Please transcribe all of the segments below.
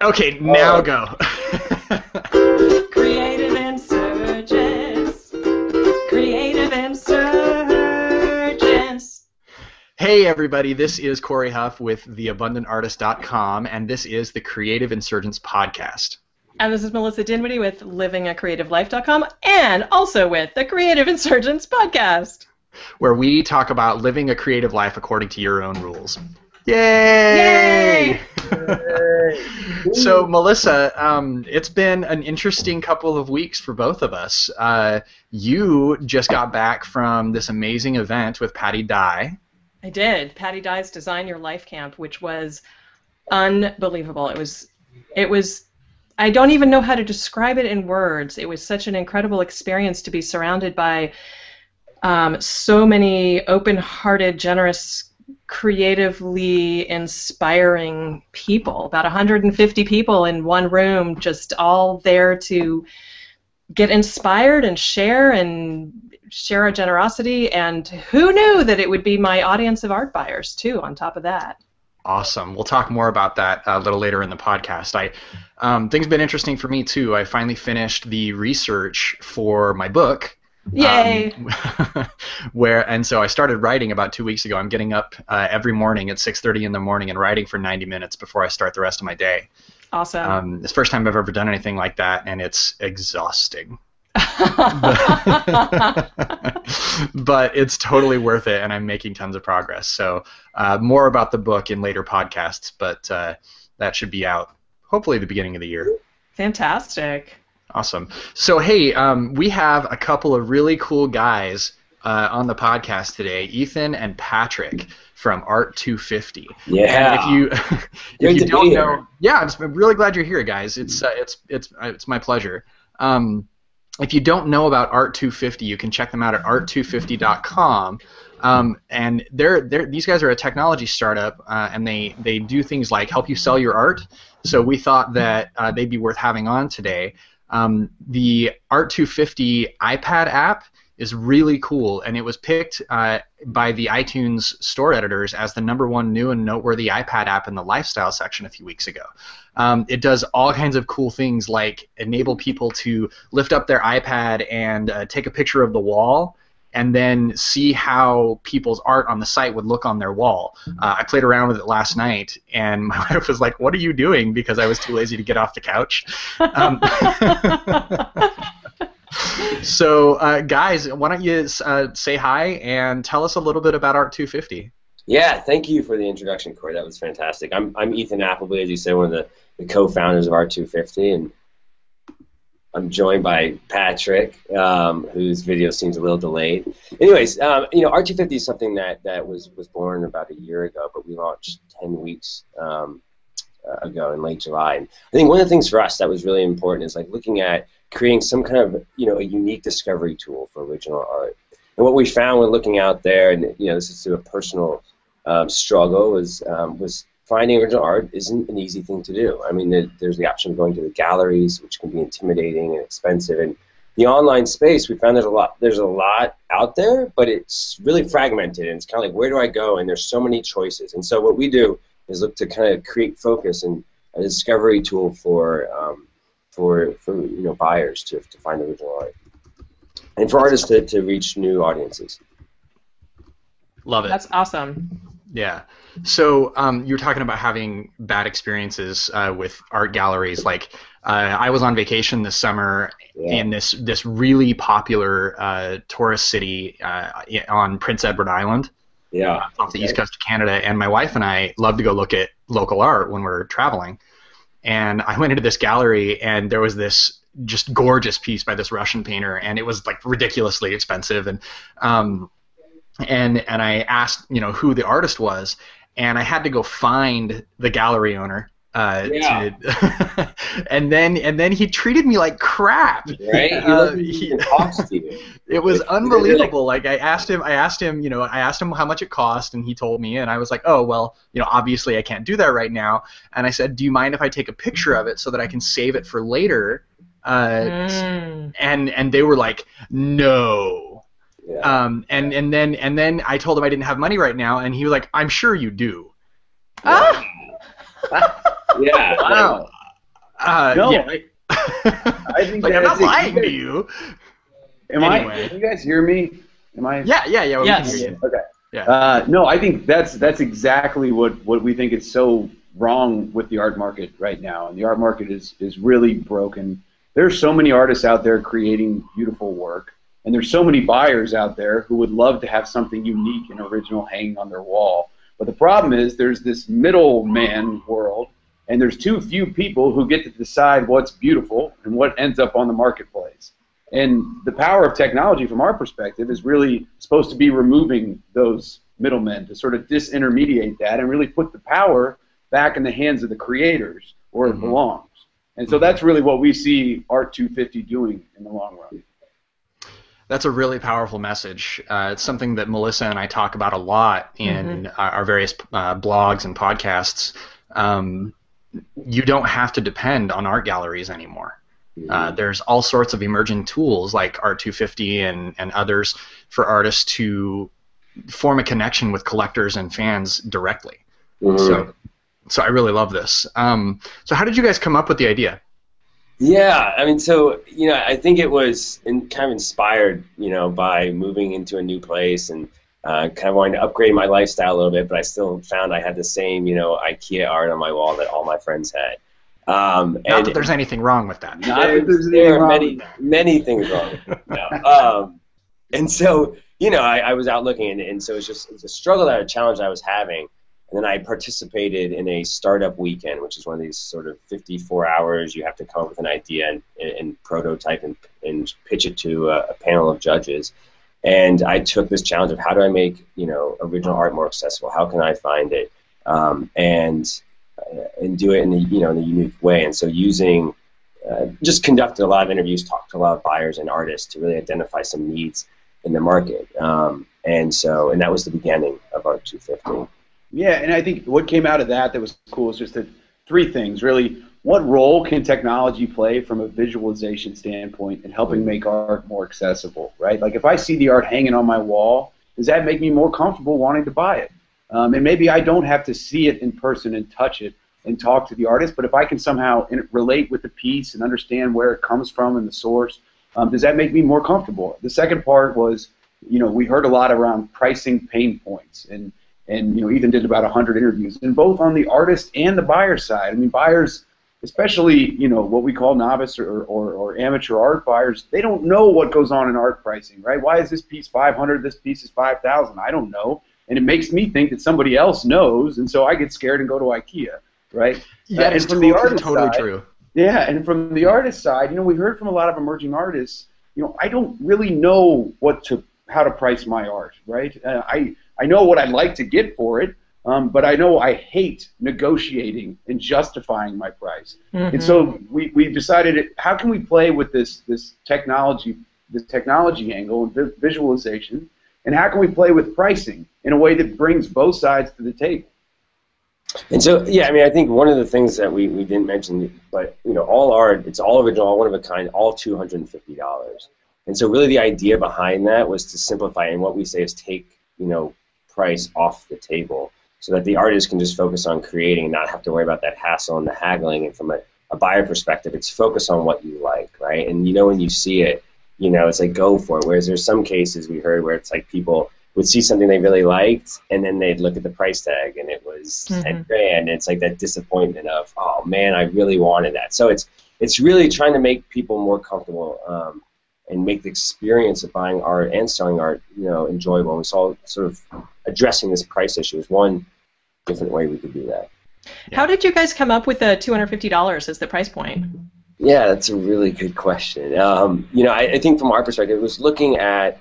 Okay, now go. Creative Insurgents. Creative Insurgents. Hey everybody, this is Cory Huff with theabundantartist.com, and this is the Creative Insurgents podcast. And this is Melissa Dinwiddie with livingacreativelife.com and also with the Creative Insurgents podcast, where we talk about living a creative life according to your own rules. Yay! So, Melissa, it's been an interesting couple of weeks for both of us. You just got back from this amazing event with Patty Dye. I did. Patty Dye's Design Your Life Camp, which was unbelievable. It was. I don't even know how to describe it in words. It was such an incredible experience to be surrounded by so many open-hearted, generous, creatively inspiring people. About 150 people in one room, just all there to get inspired and share our generosity. And who knew that it would be my audience of art buyers, too, on top of that. Awesome. We'll talk more about that a little later in the podcast. Things have been interesting for me, too. I finally finished the research for my book. Yay! And so I started writing about 2 weeks ago. I'm getting up every morning at 6:30 in the morning and writing for 90 minutes before I start the rest of my day. Awesome. It's the first time I've ever done anything like that, and it's exhausting. But it's totally worth it, and I'm making tons of progress. So more about the book in later podcasts, but that should be out hopefully the beginning of the year. Fantastic. Awesome. So, hey, we have a couple of really cool guys on the podcast today, Ethan and Patrick from Art250. Yeah. And if you don't know, yeah, I'm really glad you're here, guys. It's my pleasure. If you don't know about Art250, you can check them out at art250.com. And these guys are a technology startup, and they do things like help you sell your art. So we thought that they'd be worth having on today. The Art250 iPad app is really cool, and it was picked by the iTunes store editors as the #1 new and noteworthy iPad app in the lifestyle section a few weeks ago. It does all kinds of cool things like enable people to lift up their iPad and take a picture of the wall and then see how people's art on the site would look on their wall. I played around with it last night, and my wife was like, "What are you doing?" because I was too lazy to get off the couch. So, guys, why don't you say hi and tell us a little bit about Art250? Yeah, thank you for the introduction, Cory. That was fantastic. I'm Ethan Appleby, as you said, one of the co-founders of Art250, and I'm joined by Patrick, whose video seems a little delayed. Anyways, Art250 is something that was born about a year ago, but we launched 10 weeks ago in late July. And I think one of the things for us that was really important is like looking at creating some kind of a unique discovery tool for original art. And what we found when looking out there, and this is through a personal struggle, was finding original art isn't an easy thing to do. I mean, there's the option of going to the galleries, which can be intimidating and expensive. And the online space, we found there's a lot out there, but it's really fragmented. And it's kind of like, where do I go? And there's so many choices. And so what we do is look to kind of create focus and a discovery tool for buyers to find original art, and for artists to reach new audiences. Love it. That's awesome. Yeah. So you were talking about having bad experiences with art galleries. Like I was on vacation this summer in this really popular tourist city on Prince Edward Island. Yeah. Off the east coast of Canada, and my wife and I love to go look at local art when we're traveling. And I went into this gallery, and there was this just gorgeous piece by this Russian painter, and it was like ridiculously expensive. And I asked, who the artist was, and I had to go find the gallery owner. And then he treated me like crap. Right? It was unbelievable. Like I asked him how much it cost, and he told me, and I was like, oh well, obviously I can't do that right now. And I said, do you mind if I take a picture of it so that I can save it for later? And they were like, no. Yeah. And then I told him I didn't have money right now, and he was like, I'm sure you do. Ah! Yeah. Wow. No, yeah. I think like, I'm not that's lying to you. Anyway. Can you guys hear me? Am I? Yeah. Well, Yes. we can hear you. Okay. Yeah. No, I think that's exactly what we think is so wrong with the art market right now, and the art market is really broken. There's so many artists out there creating beautiful work, and there's so many buyers out there who would love to have something unique and original hanging on their wall. But the problem is there's this middleman world, and there's too few people who get to decide what's beautiful and what ends up on the marketplace. And the power of technology from our perspective is really supposed to be removing those middlemen to sort of disintermediate that and really put the power back in the hands of the creators where it belongs. And so that's really what we see Art250 doing in the long run. That's a really powerful message. It's something that Melissa and I talk about a lot in our various blogs and podcasts. You don't have to depend on art galleries anymore. There's all sorts of emerging tools like Art250 and others for artists to form a connection with collectors and fans directly. So I really love this. So how did you guys come up with the idea? Yeah, I mean, so, I think it was kind of inspired, by moving into a new place and kind of wanting to upgrade my lifestyle a little bit, but I still found I had the same, Ikea art on my wall that all my friends had. Not that there's anything wrong with that. There are many things wrong with it. No. And so, I was out looking, and so it's a struggle, a challenge I was having. And then I participated in a startup weekend, which is one of these sort of 54 hours. You have to come up with an idea and prototype and pitch it to a panel of judges. And I took this challenge of how do I make original art more accessible? How can I find it and do it in a in a unique way? And so using just conducted a lot of interviews, talked to a lot of buyers and artists to really identify some needs in the market. And that was the beginning of Art250. Yeah, and I think what came out of that was cool is just three things, really. What role can technology play from a visualization standpoint in helping make art more accessible, right? Like if I see the art hanging on my wall, does that make me more comfortable wanting to buy it? And maybe I don't have to see it in person and touch it and talk to the artist, but if I can somehow relate with the piece and understand where it comes from and the source, does that make me more comfortable? The second part was, we heard a lot around pricing pain points, and Ethan did about 100 interviews, and both on the artist and the buyer side. I mean, buyers, especially what we call novice or amateur art buyers, they don't know what goes on in art pricing, right? Why is this piece 500? This piece is 5,000. I don't know, and it makes me think that somebody else knows, and so I get scared and go to Ikea, right? Yeah, and from the artist side, yeah, and from the artist side, we heard from a lot of emerging artists. I don't really know how to price my art, right? I know what I'd like to get for it, but I know I hate negotiating and justifying my price. And so we decided, how can we play with this technology angle and visualization, and how can we play with pricing in a way that brings both sides to the table? And so, yeah, I mean, I think one of the things that we didn't mention, but all art, it's all original, all one of a kind, all $250. And so really the idea behind that was to simplify, and what we say is take, price off the table so that the artist can just focus on creating and not have to worry about that hassle and the haggling. And from a buyer perspective, it's focus on what you like, right? And when you see it, it's like go for it. Whereas there's some cases we heard where it's like people would see something they really liked and then they'd look at the price tag and it was 10 grand. And it's like that disappointment of, oh man, I really wanted that. So it's really trying to make people more comfortable and make the experience of buying art and selling art, enjoyable. And we saw sort of addressing this price issue is one different way we could do that. Yeah. How did you guys come up with the $250 as the price point? Yeah, that's a really good question. I think from our perspective, it was looking at,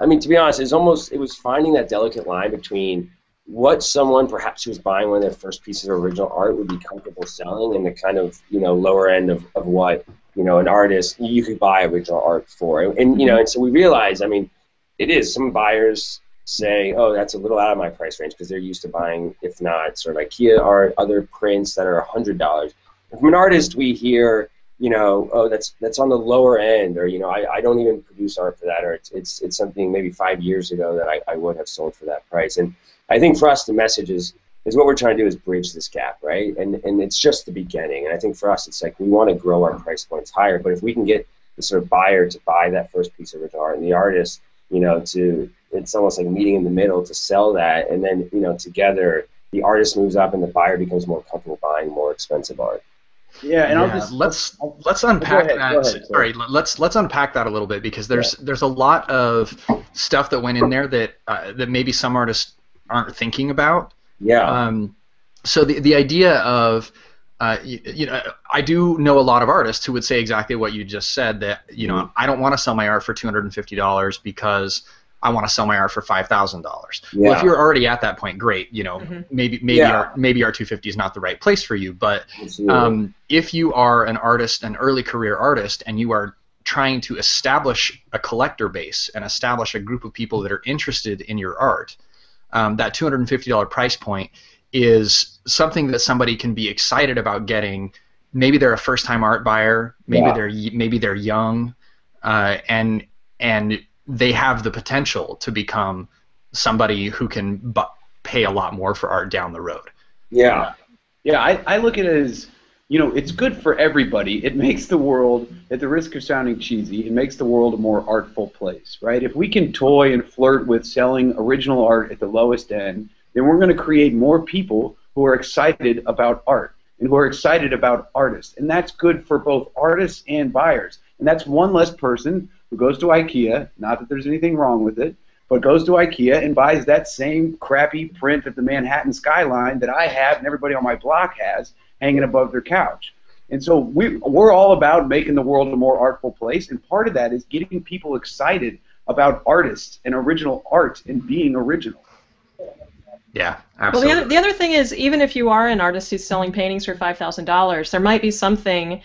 I mean, to be honest, it was finding that delicate line between what someone perhaps who's buying one of their first pieces of original art would be comfortable selling and the kind of, lower end of what, an artist you could buy original art for. And and so we realized, I mean, it is, some buyers say, oh, that's a little out of my price range because they're used to buying, if not sort of Ikea art, other prints that are $100. And from an artist, we hear, oh, that's on the lower end, or I don't even produce art for that, or it's something maybe 5 years ago that I would have sold for that price. And I think for us, the message is is what we're trying to do is bridge this gap, right? And it's just the beginning. And I think for us, it's like we want to grow our price points higher. But if we can get the sort of buyer to buy that first piece of original art, and the artist, you know, it's almost like meeting in the middle to sell that, and then, you know, together the artist moves up and the buyer becomes more comfortable buying more expensive art. Yeah, and let's unpack that. Sorry, let's unpack that a little bit, because there's a lot of stuff that went in there that that maybe some artists aren't thinking about. Yeah. So the idea of you know, I do know a lot of artists who would say exactly what you just said, that, you know, I don't want to sell my art for $250 because I want to sell my art for $5,000. Well, if you're already at that point, great. You know, maybe ArtTwo50 is not the right place for you. But if you are an artist, an early career artist, and you are trying to establish a collector base and establish a group of people that are interested in your art, that $250 price point is something that somebody can be excited about getting. Maybe they're a first-time art buyer. Maybe they're young, and they have the potential to become somebody who can pay a lot more for art down the road. Yeah, I look at it as, you know, it's good for everybody. It makes the world, at the risk of sounding cheesy, it makes the world a more artful place, right? If we can toy and flirt with selling original art at the lowest end, then we're going to create more people who are excited about art and who are excited about artists. And that's good for both artists and buyers. And that's one less person who goes to Ikea, not that there's anything wrong with it, but goes to Ikea and buys that same crappy print of the Manhattan skyline that I have and everybody on my block has hanging above their couch. And so we're all about making the world a more artful place, and part of that is getting people excited about artists and original art and being original. Yeah, absolutely. Well, the other thing is, even if you are an artist who's selling paintings for $5,000, there might be something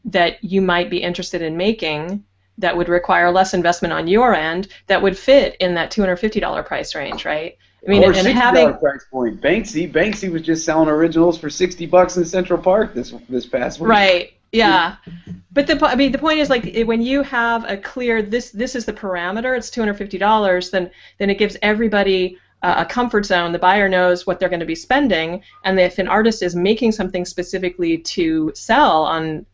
that you might be interested in making that would require less investment on your end that would fit in that $250 price range, right? I mean, or and $60 having price point. Banksy was just selling originals for $60 in Central Park this past week. Right. Yeah. But the point is, like, when you have a clear this is the parameter, it's $250, then it gives everybody a comfort zone. The buyer knows what they're going to be spending, and if an artist is making something specifically to sell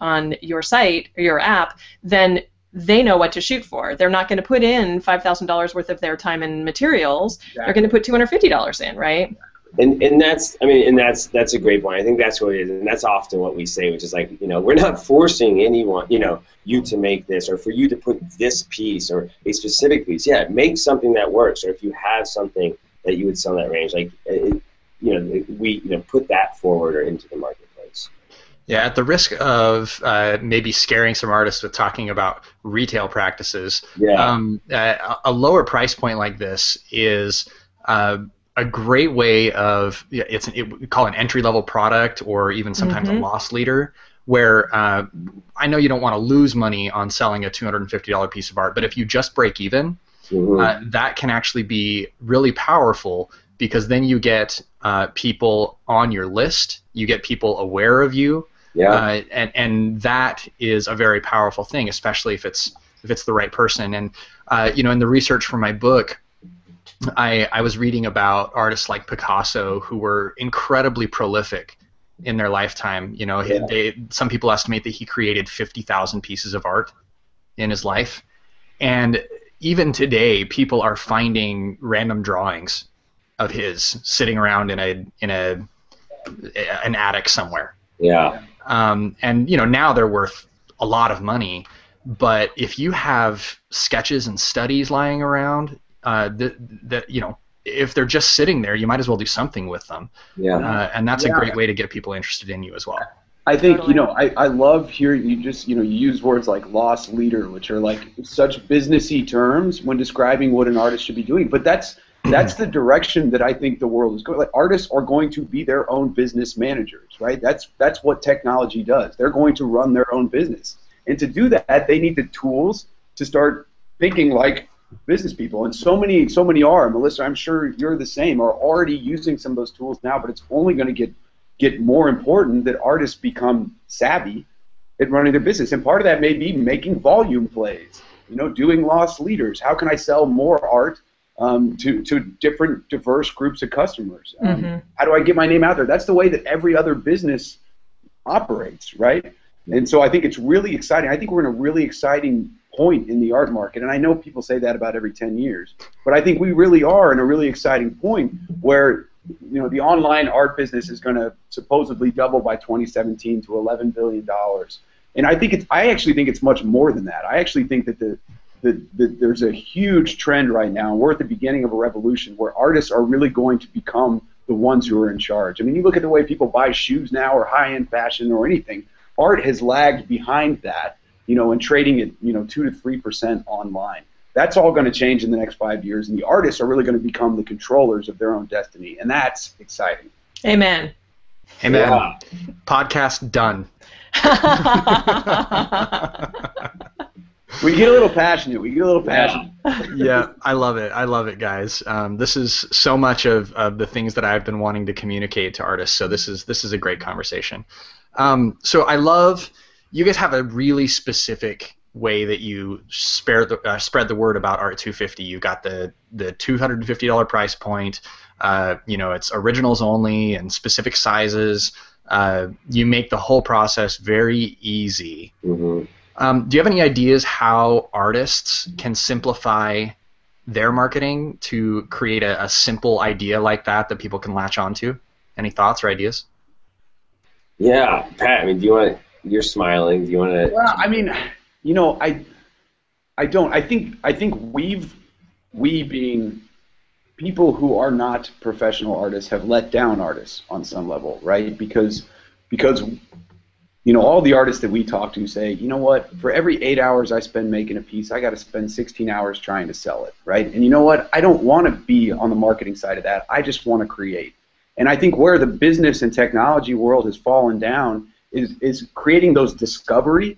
on your site or your app, then they know what to shoot for. They're not going to put in $5,000 worth of their time and materials. Exactly. They're going to put $250 in, right? And that's, I mean, and that's a great point. I think that's what it is, and that's often what we say, which is like, you know, we're not forcing anyone, you know, you to make this or for you to put this piece or a specific piece. Yeah, make something that works. Or if you have something that you would sell in that range, like, we put that forward or into the marketplace. Yeah, at the risk of maybe scaring some artists with talking about retail practices, a lower price point like this is a great way of, we call it an entry-level product, or even sometimes a loss leader, where I know you don't want to lose money on selling a $250 piece of art, but if you just break even, that can actually be really powerful, because then you get people on your list, you get people aware of you, and that is a very powerful thing, especially if it's the right person. And in the research for my book, I was reading about artists like Picasso, who were incredibly prolific in their lifetime. You know, some people estimate that he created 50,000 pieces of art in his life, and even today, people are finding random drawings of his sitting around in an attic somewhere. Yeah. And now they're worth a lot of money, but if you have sketches and studies lying around, if they're just sitting there, you might as well do something with them. Yeah. And that's a great way to get people interested in you as well. I think, I love hearing you just, you use words like loss leader, which are like such businessy terms when describing what an artist should be doing. But that's the direction that I think the world is going. Like, artists are going to be their own business managers, right? That's what technology does. They're going to run their own business. And to do that, they need the tools to start thinking like business people. And so many are. Melissa, I'm sure you're the same, are already using some of those tools now, but it's only going to get more important that artists become savvy at running their business. And part of that may be making volume plays, doing loss leaders. How can I sell more art to different diverse groups of customers. How do I get my name out there? That's the way that every other business operates, right? And so I think it's really exciting. I think we're in a really exciting point in the art market, and I know people say that about every 10 years, but I think we really are in a really exciting point where, you know, the online art business is going to supposedly double by 2017 to $11 billion. And I actually think it's much more than that. I actually think that there's a huge trend right now, and we're at the beginning of a revolution where artists are really going to become the ones who are in charge. I mean, you look at the way people buy shoes now, or high-end fashion, or anything. Art has lagged behind that, you know, and trading at, you know, 2 to 3% online. That's all going to change in the next 5 years, and the artists are really going to become the controllers of their own destiny, and that's exciting. Amen. Amen. Yeah. Podcast done. We get a little passionate. Yeah, I love it. I love it, guys. This is so much of the things that I've been wanting to communicate to artists. So this is a great conversation. So I love, you guys have a really specific way that you spread the word about Art250. You've got the $250 price point. You know, it's originals only and specific sizes. You make the whole process very easy. Mm-hmm. Do you have any ideas how artists can simplify their marketing to create a simple idea like that people can latch onto? Any thoughts or ideas? Yeah, Pat. I mean, you're smiling. Do you want to? Well, I mean, you know, I don't. I think we being people who are not professional artists have let down artists on some level, right? Because you know, all the artists that we talk to say, you know what, for every 8 hours I spend making a piece, I got to spend 16 hours trying to sell it, right? And you know what, I don't want to be on the marketing side of that. I just want to create. And I think where the business and technology world has fallen down is creating those discovery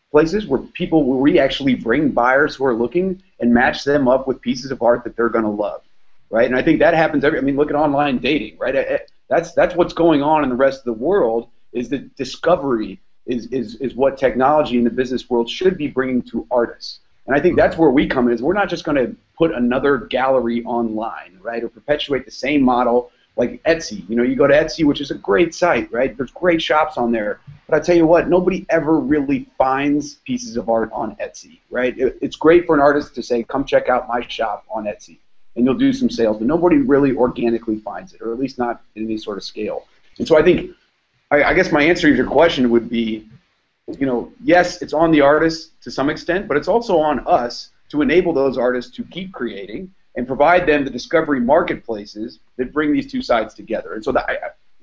places where we actually bring buyers who are looking and match them up with pieces of art that they're going to love, right? And I think that happens I mean, look at online dating, right? That's what's going on in the rest of the world. Is that discovery is what technology in the business world should be bringing to artists. And I think that's where we come in, is we're not just going to put another gallery online, right, or perpetuate the same model like Etsy. You know, you go to Etsy, which is a great site, right? There's great shops on there. But I tell you what, nobody ever really finds pieces of art on Etsy, right? It's great for an artist to say, come check out my shop on Etsy, and you'll do some sales. But nobody really organically finds it, or at least not in any sort of scale. And so I think, I guess my answer to your question would be, you know, yes, it's on the artist to some extent, but it's also on us to enable those artists to keep creating and provide them the discovery marketplaces that bring these two sides together. And so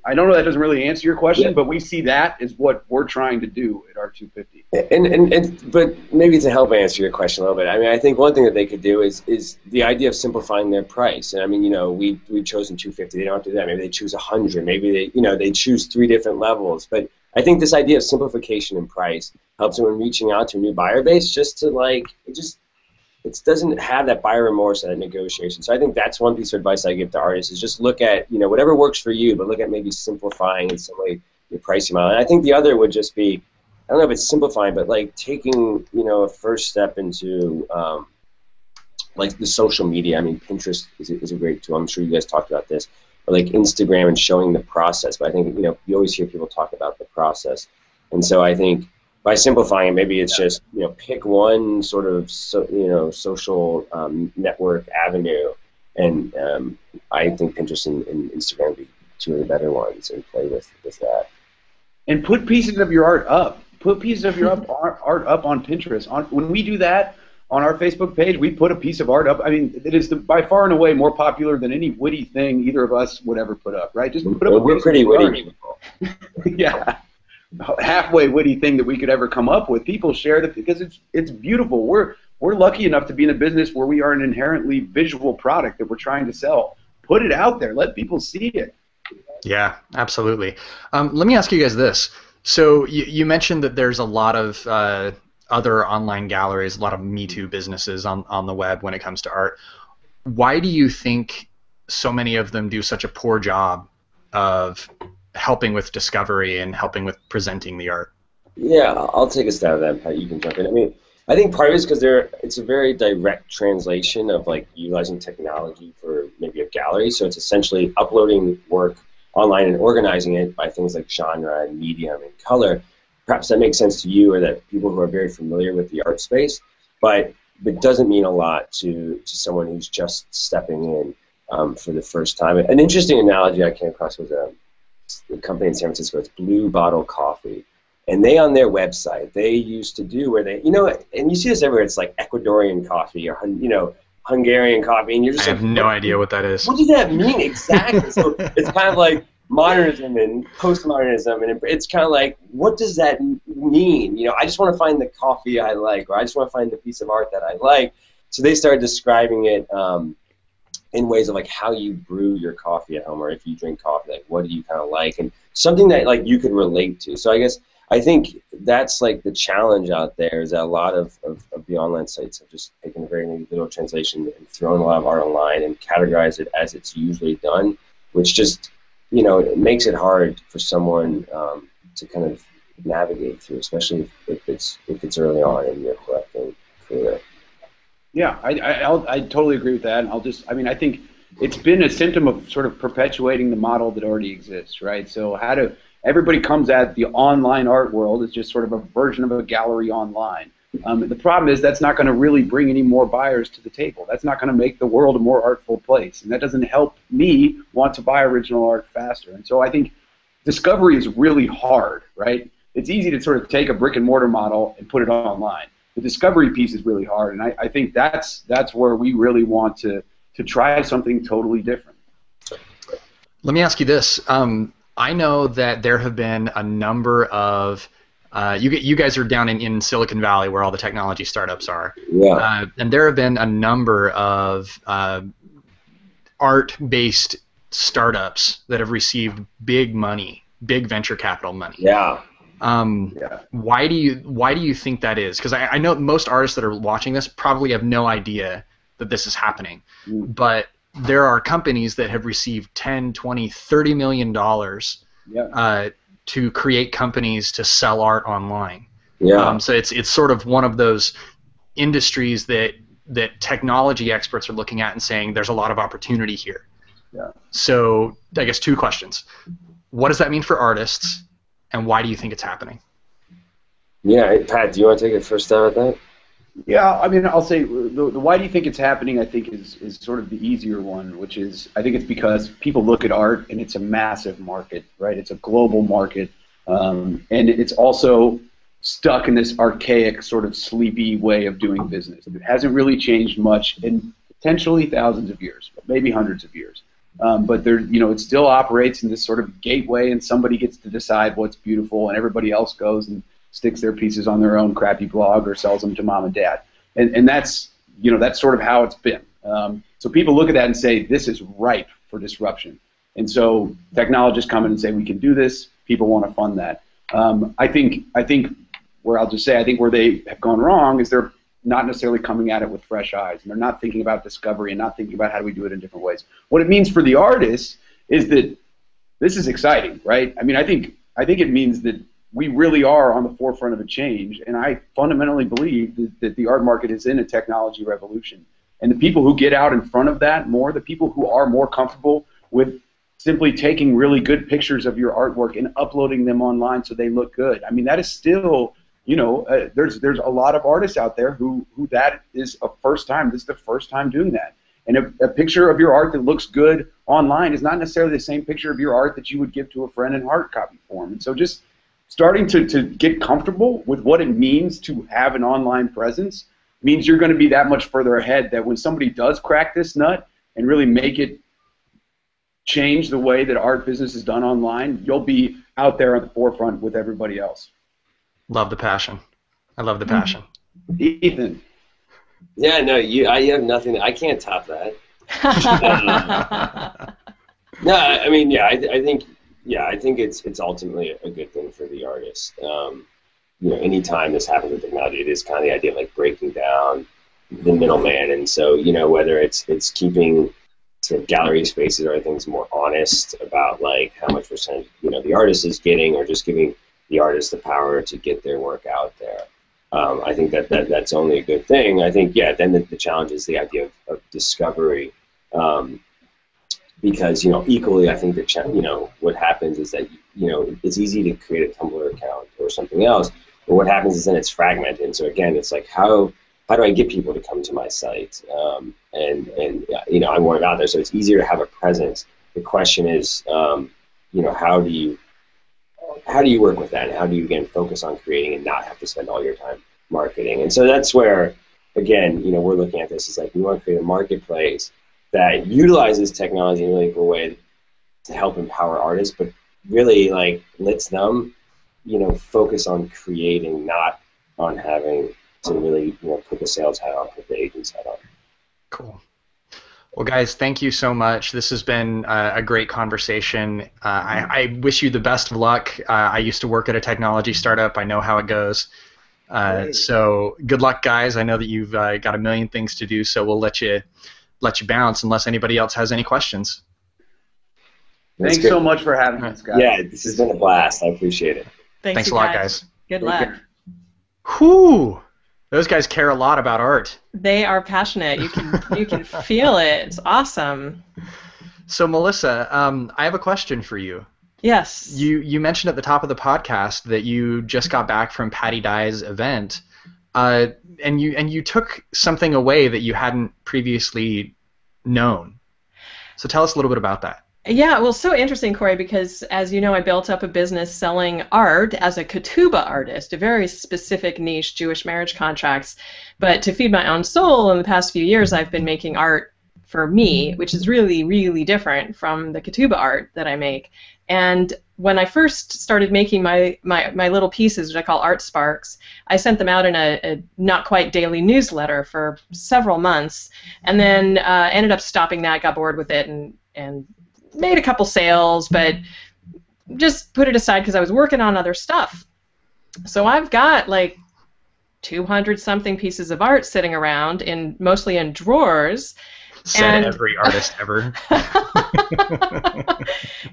I don't know, that doesn't really answer your question, but we see that as what we're trying to do at Art250. But maybe to help answer your question a little bit, I mean, I think one thing that they could do is the idea of simplifying their price. And I mean, you know, we've chosen 250. They don't have to do that. Maybe they choose 100. Maybe they choose 3 different levels. But I think this idea of simplification in price helps them in reaching out to a new buyer base, just to it doesn't have that buyer remorse and that negotiation. So I think that's one piece of advice I give to artists, is just look at, you know, whatever works for you, but look at maybe simplifying in some way your pricing model. And I think the other would just be, I don't know if it's simplifying, but like taking, you know, a first step into like the social media. I mean, Pinterest is a great tool. I'm sure you guys talked about this. Or like Instagram and showing the process. But I think, you know, you always hear people talk about the process. And so I think by simplifying it, maybe it's just, you know, pick one sort of social network avenue, and I think Pinterest and Instagram would be 2 of the better ones, and play with that. And put pieces of your art up. Put pieces of your art up on Pinterest. When we do that on our Facebook page, we put a piece of art up. I mean, it is by far and away more popular than any witty thing either of us would ever put up, right? Just put up. We're pretty witty people. Yeah. Halfway witty thing that we could ever come up with. People share that because it's beautiful. We're lucky enough to be in a business where we are an inherently visual product that we're trying to sell. Put it out there. Let people see it. Yeah, absolutely. Let me ask you guys this. So you mentioned that there's a lot of other online galleries, a lot of Me Too businesses on the web when it comes to art. Why do you think so many of them do such a poor job of helping with discovery and helping with presenting the art? Yeah, I'll take a stab at that, Pat. You can jump in. I mean, I think part of it is because it's a very direct translation of like utilizing technology for maybe a gallery. So it's essentially uploading work online and organizing it by things like genre and medium and color. Perhaps that makes sense to you or that people who are very familiar with the art space, but it doesn't mean a lot to someone who's just stepping in for the first time. An interesting analogy I came across was a company in San Francisco. It's Blue Bottle Coffee. And they, on their website, they used to do where they, and you see this everywhere, it's like Ecuadorian coffee or, Hungarian coffee, and you're just I have no idea what that is. What does that mean exactly? So it's kind of like modernism and postmodernism, and it's kind of like, what does that mean? I just want to find the coffee I like, or I just want to find the piece of art that I like. So they started describing it in ways of like how you brew your coffee at home, or if you drink coffee, like what do you kind of like, and something that like you could relate to. So I think that's like the challenge out there, is that a lot of the online sites have just taken a very literal translation and thrown a lot of art online and categorized it as it's usually done, which just, it makes it hard for someone to kind of navigate through, especially if it's early on in your collecting career. Yeah, I totally agree with that. And I think it's been a symptom of sort of perpetuating the model that already exists, right? So everybody comes at the online art world as just sort of a version of a gallery online. The problem is that's not going to really bring any more buyers to the table. That's not going to make the world a more artful place. And that doesn't help me want to buy original art faster. And so I think discovery is really hard, right? It's easy to sort of take a brick and mortar model and put it online. The discovery piece is really hard. And I think that's where we really want to try something totally different. Let me ask you this. I know that there have been a number of you guys are down in Silicon Valley where all the technology startups are. Yeah. And there have been a number of art-based startups that have received big money, big venture capital money. Yeah. Why do you think that is? Because I know most artists that are watching this probably have no idea that this is happening. But there are companies that have received $10, $20, $30 million to create companies to sell art online. Yeah. So it's sort of one of those industries that technology experts are looking at and saying there's a lot of opportunity here. Yeah. So I guess two questions. What does that mean for artists, and why do you think it's happening? Yeah, Pat, do you want to take a first stab at that? Yeah, I'll say the why do you think it's happening, I think, is sort of the easier one, which is I think it's because people look at art and it's a massive market, right? It's a global market, and it's also stuck in this archaic sort of sleepy way of doing business. It hasn't really changed much in potentially thousands of years, maybe hundreds of years. But it still operates in this sort of gateway, and somebody gets to decide what's beautiful, and everybody else goes and sticks their pieces on their own crappy blog or sells them to mom and dad. And that's sort of how it's been. So people look at that and say, this is ripe for disruption. And so technologists come in and say, we can do this. People want to fund that. I think where they have gone wrong is they're not necessarily coming at it with fresh eyes. And they're not thinking about discovery and not thinking about how do we do it in different ways. What it means for the artists is that this is exciting, right? I think it means that we really are on the forefront of a change, and I fundamentally believe that the art market is in a technology revolution. And the people who get out in front of that more, the people who are more comfortable with simply taking really good pictures of your artwork and uploading them online so they look good. That is still, there's a lot of artists out there who that is a first time. This is the first time doing that. And a picture of your art that looks good online is not necessarily the same picture of your art that you would give to a friend in hard copy form. And so just starting to get comfortable with what it means to have an online presence means you're going to be that much further ahead, that when somebody does crack this nut and really make it change the way that art business is done online, you'll be out there at the forefront with everybody else. Love the passion. I love the passion. Ethan. Yeah, no, you have nothing. I can't top that. No, I think it's ultimately a good thing for the artist. Anytime this happens with technology, it is kind of the idea of like breaking down the middleman, and so whether it's keeping sort of gallery spaces or things more honest about like how much percentage the artist is getting, or just giving the artist the power to get their work out there. I think that's only a good thing. I think, yeah, then the challenge is the idea of discovery. Because, equally, I think that, what happens is that, it's easy to create a Tumblr account or something else, but what happens is then it's fragmented. And so again, it's like, how do I get people to come to my site? I want it out there, so it's easier to have a presence. The question is, how do you work with that, and how do you, again, focus on creating and not have to spend all your time marketing? And so that's where, again, we're looking at this as like, we want to create a marketplace that utilizes technology in a really cool way to help empower artists, but really like lets them, focus on creating, not on having to really, put the sales hat on, put the agent's hat on. Cool. Well, guys, thank you so much. This has been a great conversation. I wish you the best of luck. I used to work at a technology startup. I know how it goes. So good luck, guys. I know that you've got a million things to do, so we'll let you bounce unless anybody else has any questions. Thanks so much for having us, guys. Yeah, this has been a blast. I appreciate it. Thanks a lot, guys. Good luck. Whew. Those guys care a lot about art. They are passionate. You can feel it. It's awesome. So, Melissa, I have a question for you. Yes. You mentioned at the top of the podcast that you just got back from Patty Dye's event, and you took something away that you hadn't previously known. So tell us a little bit about that. Yeah, well, so interesting, Cory, because as you know, I built up a business selling art as a ketubah artist, a very specific niche, Jewish marriage contracts. But to feed my own soul, in the past few years, I've been making art for me, which is really, really different from the ketubah art that I make. And when I first started making my little pieces, which I call Art Sparks, I sent them out in a not quite daily newsletter for several months, and then ended up stopping that, got bored with it, and made a couple sales, but just put it aside because I was working on other stuff. So I've got like 200-something pieces of art sitting around, mostly in drawers. Said every artist ever.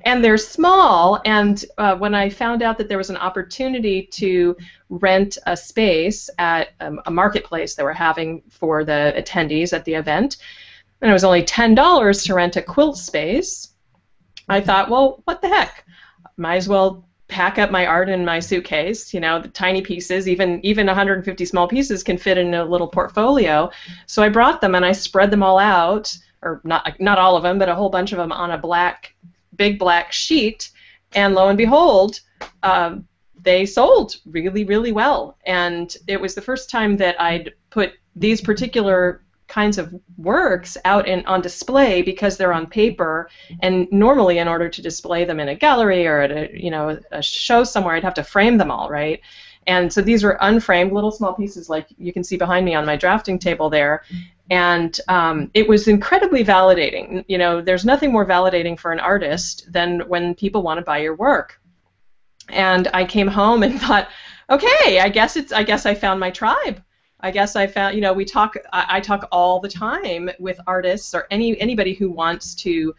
And they're small, and when I found out that there was an opportunity to rent a space at a marketplace that we're having for the attendees at the event, and it was only $10 to rent a quilt space, I thought, well, what the heck? Might as well pack up my art in my suitcase. The tiny pieces, even 150 small pieces can fit in a little portfolio. So I brought them and I spread them all out, or not all of them, but a whole bunch of them on a big black sheet, and lo and behold, they sold really, really well. And it was the first time that I'd put these particular kinds of works out on display, because they're on paper, and normally in order to display them in a gallery or at a show somewhere, I'd have to frame them all, right? And so these were unframed little small pieces, like you can see behind me on my drafting table there, and it was incredibly validating. There's nothing more validating for an artist than when people want to buy your work. And I came home and thought, okay, I guess I found my tribe. I guess I found, I talk all the time with artists or anybody who wants to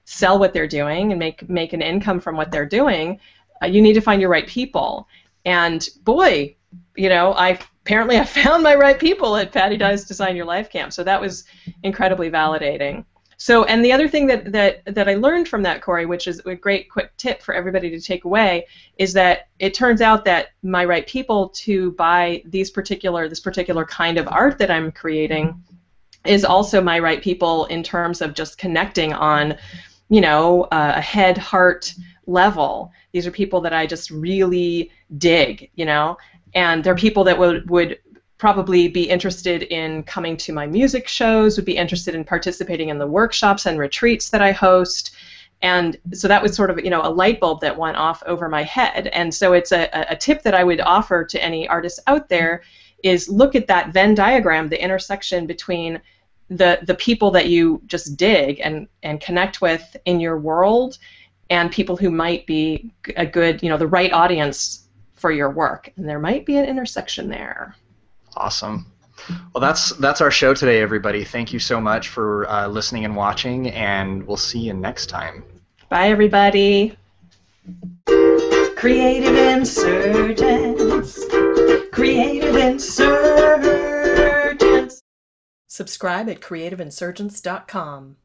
sell what they're doing and make an income from what they're doing. You need to find your right people. And boy, apparently I found my right people at Patty Dye's Design Your Life Camp. So that was incredibly validating. So, and the other thing that I learned from that, Cory, which is a great quick tip for everybody to take away, is that it turns out that my right people to buy this particular kind of art that I'm creating is also my right people in terms of just connecting on, a head-heart level. These are people that I just really dig, and they're people that would probably be interested in coming to my music shows, would be interested in participating in the workshops and retreats that I host. And so that was sort of, a light bulb that went off over my head. And so it's a tip that I would offer to any artists out there is look at that Venn diagram, the intersection between the people that you just dig and connect with in your world, and people who might be a good, the right audience for your work. And there might be an intersection there. Awesome. Well, that's our show today, everybody. Thank you so much for listening and watching, and we'll see you next time. Bye, everybody. Creative Insurgents. Creative Insurgents. Subscribe at creativeinsurgents.com.